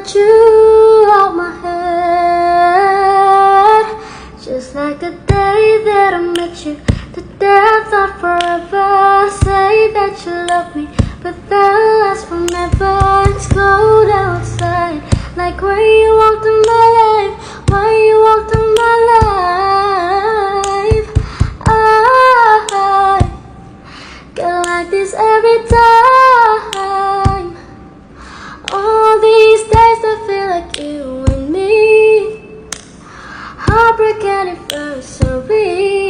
get you out my head. Just like the day that I met you, the day I thought forever. Say that you love me, but that lasts forever. It's cold outside, like when you walked in my life, when you walked in my life. I get like this every time. All these days I feel like you and me, heartbreak anniversary.